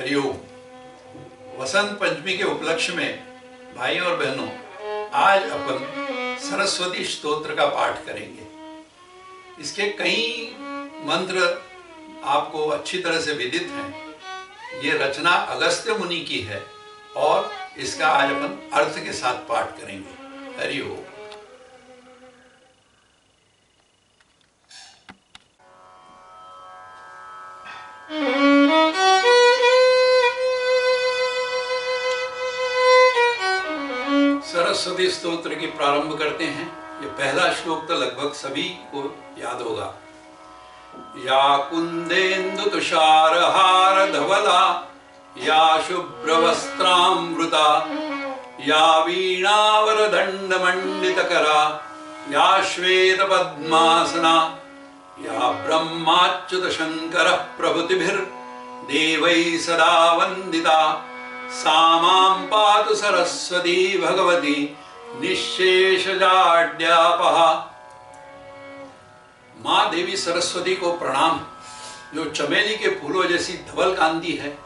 हरिओम। वसंत पंचमी के उपलक्ष्य में भाई और बहनों, आज अपन सरस्वती स्तोत्र का पाठ करेंगे। इसके कई मंत्र आपको अच्छी तरह से विदित हैं। ये रचना अगस्त्य मुनि की है और इसका आज अपन अर्थ के साथ पाठ करेंगे। हरिओम। सरस्वती स्तोत्र की प्रारंभ करते हैं। ये पहला श्लोक तो लगभग सभी को याद होगा। या कुंदेन्दु तुषारहार धवला, या शुभ्रवस्त्रामृता, या वीणावरदंड मंडितकरा, या श्वेत पद्मासना, या ब्रह्माच्युत शंकर प्रभृतिभिर देवैः सदा वंदिता, सा मां पातु सरस्वती भगवती निःशेषजाड्यापहा। माँ देवी सरस्वती को प्रणाम, जो चमेली के फूलों जैसी धवल कांति है,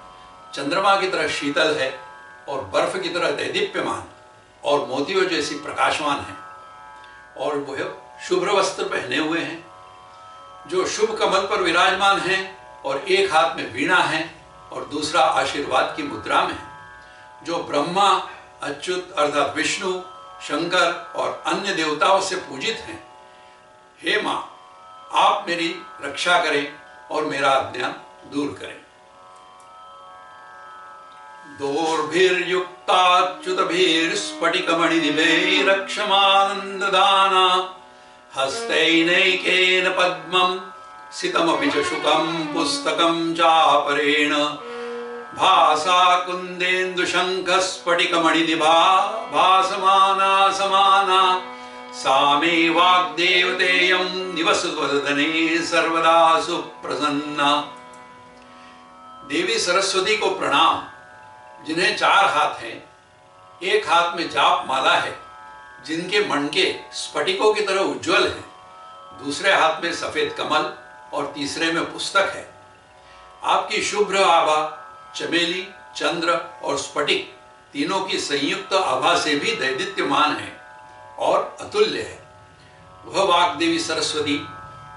चंद्रमा की तरह शीतल है और बर्फ की तरह दैदीप्यमान और मोतियों जैसी प्रकाशमान है, और वह शुभ्र वस्त्र पहने हुए हैं, जो शुभ कमल पर विराजमान हैं और एक हाथ में वीणा है और दूसरा आशीर्वाद की मुद्रा में है, जो ब्रह्मा, अच्युत अर्थात विष्णु, शंकर और अन्य देवताओं से पूजित हैं। हे मां, आप मेरी रक्षा करें और मेरा अज्ञान दूर करें। दोर्भिर्युक्ताच्युतभिर्स्फटिकमणिनिभैरक्षमानन्ददाना, हस्तैनैकेन पद्मं सितमपि च शुकं पुस्तकं चापरेण, भासा कुंदेन्दु शंख स्फटिकमणिनिभा भासमाना समाना, सा मे वाग्देवतेयं निवसतु सर्वदा सुप्रसन्ना। देवी सरस्वती को प्रणाम, जिन्हें 4 हाथ हैं, एक हाथ में जाप माला है, जिनके मणके स्फटिकों की तरह उज्जवल हैं, दूसरे हाथ में सफेद कमल और तीसरे में पुस्तक है। आपकी शुभ्र आभा चमेली, चंद्र और स्फटिक तीनों की संयुक्त आभा से भी दैदित्यमान है और अतुल्य है। वह वाग्देवी सरस्वती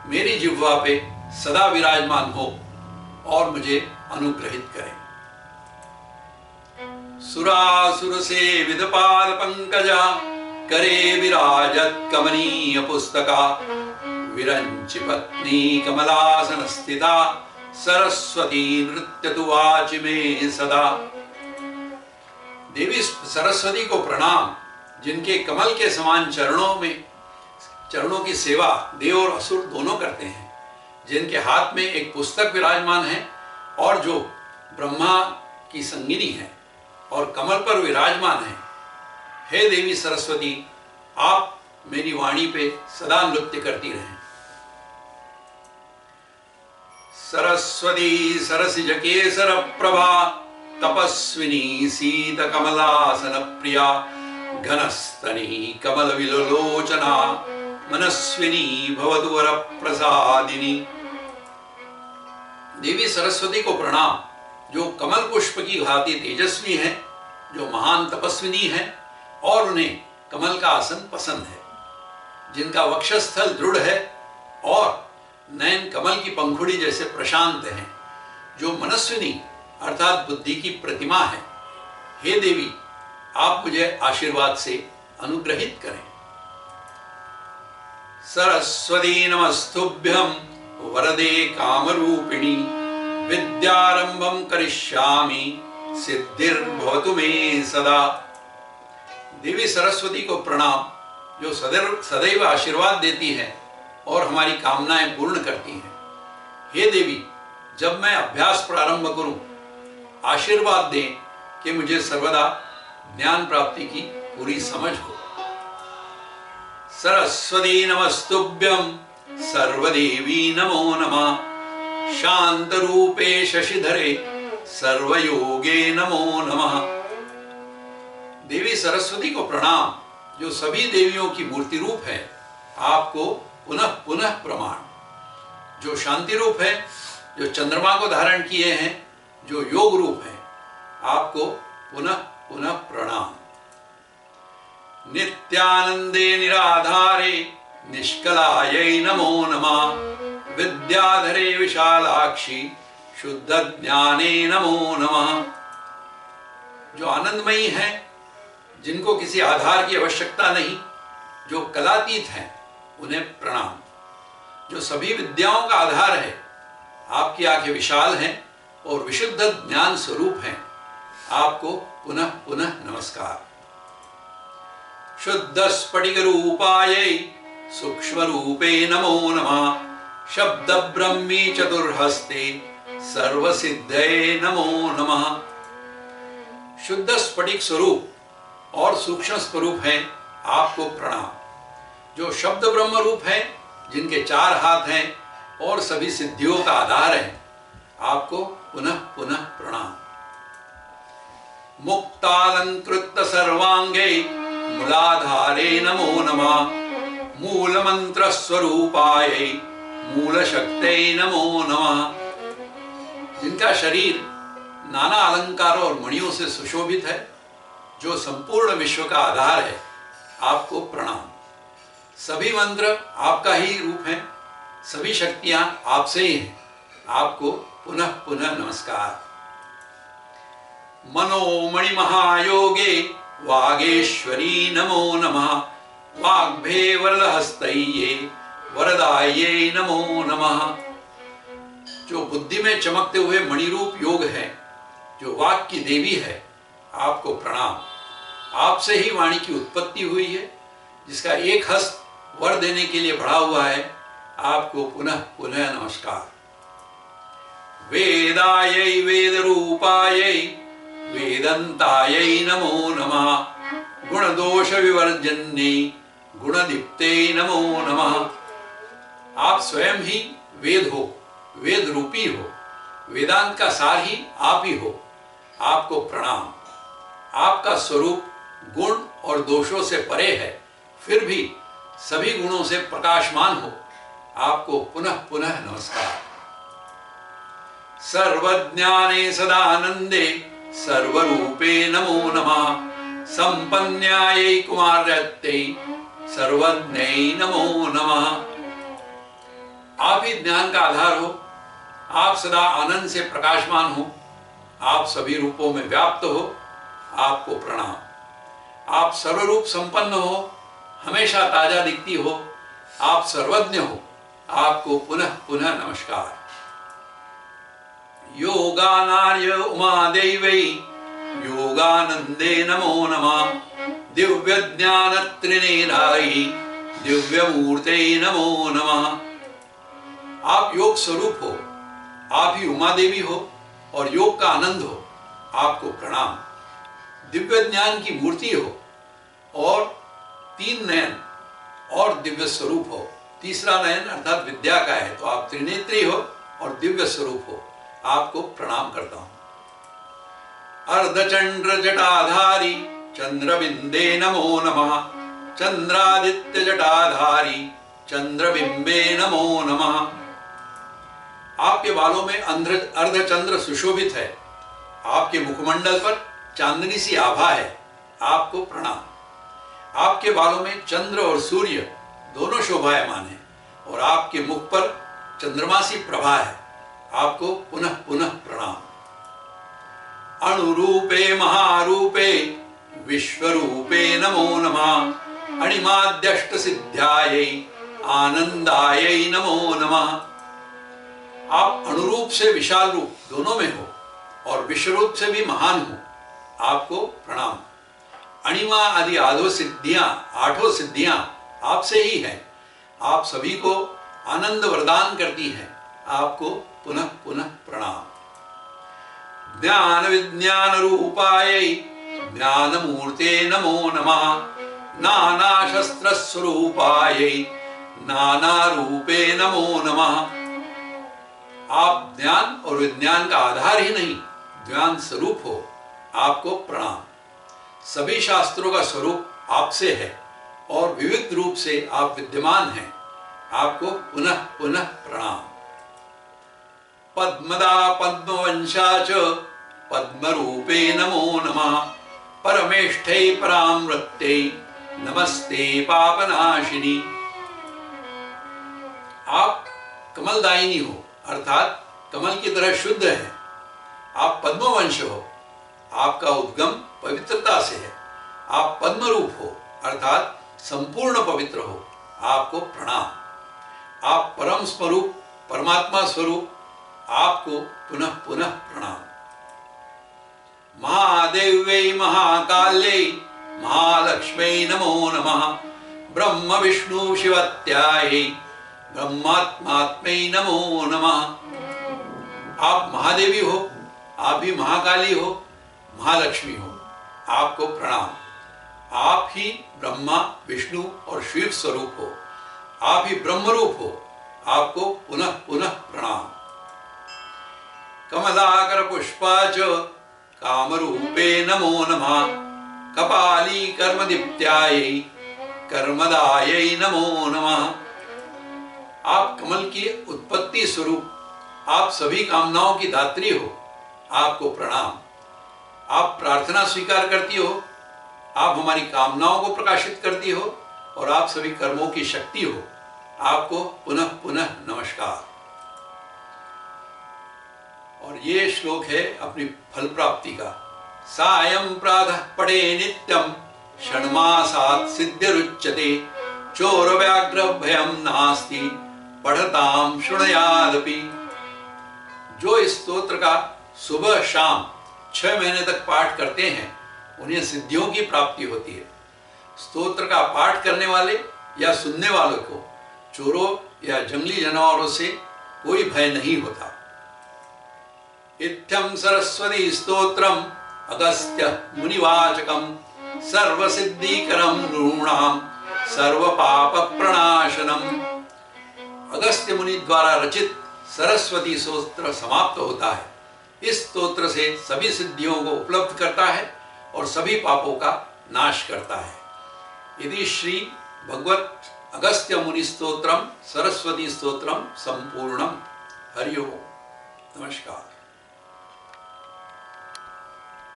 मेरी जिह्वा पे सदा विराजमान हो और मुझे अनुग्रहित करें। सुरासुर सेवित पाद पंकजा, करे विराजत कमनीय पुस्तका, विरंचि पत्नी कमलासन स्थिता, सरस्वती नृत्यतु वाचि में सदा। देवी सरस्वती को प्रणाम, जिनके कमल के समान चरणों की सेवा देव और असुर दोनों करते हैं, जिनके हाथ में एक पुस्तक विराजमान है और जो ब्रह्मा की संगिनी है और कमल पर विराजमान है। हे देवी सरस्वती, आप मेरी वाणी पे सदा नृत्य करती रहें। सरस्वती सरसिज केसर प्रभा, तपस्विनी सीत कमलासन प्रिया, घनस्तनी कमल विलोचना, मनस्विनी भवतु वर प्रसादिनी। देवी सरस्वती को प्रणाम, जो कमल पुष्प की भांति तेजस्वी है, जो महान तपस्विनी है और उन्हें कमल का आसन पसंद है, जिनका वक्षस्थल दृढ़ है और नयन कमल की पंखुड़ी जैसे प्रशांत हैं, जो मनस्विनी अर्थात बुद्धि की प्रतिमा है। हे देवी, आप मुझे आशीर्वाद से अनुग्रहित करें। सरस्वती नमस्तुभ्यं वरदे कामरूपिणी, विद्यारंभं करिष्यामि सिद्धिर्भवतु मे सदा। देवी सरस्वती को प्रणाम, जो सदैव आशीर्वाद देती है और हमारी कामनाएं पूर्ण करती हैं। हे देवी, जब मैं अभ्यास प्रारंभ करूं, आशीर्वाद दें कि मुझे सर्वदा ज्ञान प्राप्ति की पूरी समझ हो। सरस्वती नमस्तुभ्यं सर्वदेवी नमो नमः, शांत रूपे शशिधरे सर्वयोगे नमो नमः। देवी सरस्वती को प्रणाम, जो सभी देवियों की मूर्ति रूप है, आपको पुनः पुनः प्रमाण। जो शांति रूप है, जो चंद्रमा को धारण किए हैं जो योग रूप है, आपको पुनः पुनः प्रणाम। नित्यानंदे निराधारे निष्कलायै नमो नमः। विद्याधरे विशालाक्षी शुद्ध ज्ञाने नमो नमः। जो आनंदमयी हैं, जिनको किसी आधार की आवश्यकता नहीं, जो कलातीत हैं, उन्हें प्रणाम। जो सभी विद्याओं का आधार है, आपकी आंखें विशाल हैं और विशुद्ध ज्ञान स्वरूप हैं, आपको पुनः पुनः नमस्कार। शुद्ध स्फटिक रूपायै सूक्ष्म रूपे नमो नमः। शब्द ब्रह्मी चतुर्हस्ते सर्व सिद्धये नमो नमः। शुद्ध स्फटिक स्वरूप और सूक्ष्म स्वरूप है, आपको प्रणाम। जो शब्द ब्रह्म रूप है, जिनके 4 हाथ हैं और सभी सिद्धियों का आधार है, आपको पुनः पुनः प्रणाम। मुक्तालंकृत सर्वांगे मूलाधारे नमो नमः। मूल मंत्र स्वरूपायै मूल शक्त्यै नमो नमः। जिनका शरीर नाना अलंकारों और मणियों से सुशोभित है, जो संपूर्ण विश्व का आधार है, आपको प्रणाम। सभी मंत्र आपका ही रूप है, सभी शक्तियां आपसे ही हैं, आपको पुनः पुनः नमस्कार। मनोमणि महायोगे वागेश्वरी नमो नमः। वाग्भे वरदहस्तये वरदाये नमो नमः। जो बुद्धि में चमकते हुए मणिरूप योग है, जो वाक की देवी है, आपको प्रणाम। आपसे ही वाणी की उत्पत्ति हुई है, जिसका एक हस्त वर देने के लिए बढ़ा हुआ है, आपको पुनः पुनः नमस्कार। वेदायै वेद रूपायै वेदंतायै नमो नमः। गुण दोष विवर्जन्यै गुणदीप्ते नमो नमः। आप स्वयं ही वेद हो, वेद रूपी हो, वेदांत का सार ही आप ही हो, आपको प्रणाम। आपका स्वरूप गुण और दोषों से परे है, फिर भी सभी गुणों से प्रकाशमान हो, आपको पुनः पुनः नमस्कार। सर्वज्ञाने सदानंदे सर्वरूपे नमो नमः। संपन्यायै कुमारत्यै सर्वज्ञै नमो नमः। आप ही ज्ञान का आधार हो, आप सदा आनंद से प्रकाशमान हो, आप सभी रूपों में व्याप्त हो, आपको प्रणाम। आप सर्वरूप संपन्न हो, हमेशा ताजा दिखती हो, आप सर्वज्ञ हो, आपको पुनः पुनः नमस्कार। योगानार्य उमादेवै योगानंदे नमो नमः। दिव्य ज्ञान त्रिनेत्रायै दिव्य मूर्ते नमो नमः। आप योग स्वरूप हो, आप ही उमा देवी हो और योग का आनंद हो, आपको प्रणाम। दिव्य ज्ञान की मूर्ति हो और 3 नयन और दिव्य स्वरूप हो। तीसरा नयन अर्थात विद्या का है, तो आप त्रिनेत्री हो और दिव्य स्वरूप हो, आपको प्रणाम करता हूं। अर्धचंद्र जटाधारी चंद्रबिंबे नमो नमः। चंद्रादित्य जटाधारी चंद्रबिंबे नमो नमः। आपके बालों में अर्धचंद्र सुशोभित है, आपके मुखमंडल पर चांदनी सी आभा है, आपको प्रणाम। आपके बालों में चंद्र और सूर्य दोनों शोभायमान हैं और आपके मुख पर चंद्रमा सी प्रभा है, आपको पुनः पुनः प्रणाम। अणुरूपे महारूपे विश्वरूपे नमो नमः। अणिमाद्यष्ट सिद्ध्यायै आनंदायै नमो नमः। आप अणुरूप से विशाल रूप दोनों में हो और विश्वरूप से भी महान हो, आपको प्रणाम। अणिमा आदि आठों सिद्धियां आपसे ही हैं, आप सभी को आनंद वरदान करती हैं, आपको पुनः पुनः प्रणाम। ज्ञान विज्ञान रूपायै ज्ञान मूर्ते नमो नमः। नाना शस्त्र स्वरूपायै नाना रूपे नमो नमः। आप ज्ञान और विज्ञान का आधार ही नहीं, ज्ञान स्वरूप हो, आपको प्रणाम। सभी शास्त्रों का स्वरूप आपसे है और विविध रूप से आप विद्यमान हैं, आपको पुनः पुनः प्रणाम। पद्मदा पद्मवंशा च पद्मरूपे नमो नमः। परमेष्ठै परामृत्यै नमस्ते पापनाशिनी। आप कमलदायिनी हो, अर्थात कमल की तरह शुद्ध है। आप पद्मवंश हो, आपका उद्गम पवित्रता से है। आप पद्मरूप हो, अर्थात संपूर्ण पवित्र हो, आपको प्रणाम। आप परम स्वरूप परमात्मा स्वरूप, आपको पुनः पुनः प्रणाम। महादेव्यै महाकाल्यै महालक्ष्म्यै नमो नमः। ब्रह्म विष्णु शिवत्यायै ब्रह्मात्मात्मै नमो नमः। आप महादेवी हो, आप भी महाकाली हो, महालक्ष्मी हो, आपको प्रणाम। आप ही ब्रह्मा विष्णु और शिव स्वरूप हो, आप ही ब्रह्मरूप हो, आपको पुनः पुनः प्रणाम। कमलाकर पुष्पा च कामरूपे नमो नमः। कपाली कर्मदीप्त्यायै कर्मदायै नमो नमः। आप कमल की उत्पत्ति स्वरूप, आप सभी कामनाओं की दात्री हो, आपको प्रणाम। आप प्रार्थना स्वीकार करती हो, आप हमारी कामनाओं को प्रकाशित करती हो और आप सभी कर्मों की शक्ति हो, आपको पुनः पुनः नमस्कार। और ये श्लोक है अपनी फल प्राप्ति का। सायं प्रातः पठे नित्यं षण्मासात् सिद्धिरुच्यते। चोर व्याघ्र भयं नास्ति पठतां शृणुयादपि। जो इस स्तोत्र का सुबह शाम 6 महीने तक पाठ करते हैं, उन्हें सिद्धियों की प्राप्ति होती है। स्तोत्र का पाठ करने वाले या सुनने वालों को चोरों या जंगली जानवरों से कोई भय नहीं होता। इत्थं सरस्वती स्तोत्रम अगस्त्य मुनिवाचकम सर्वसिद्धिकरम नृणाम सर्व पाप प्रणाशनम। अगस्त्य मुनि द्वारा रचित सरस्वती स्तोत्र समाप्त होता है। इस स्तोत्र से सभी सिद्धियों को उपलब्ध करता है और सभी पापों का नाश करता है। इति श्री भगवत अगस्त्य मुनि स्तोत्रम सरस्वती स्तोत्रम संपूर्णम। हरि ओम। नमस्कार।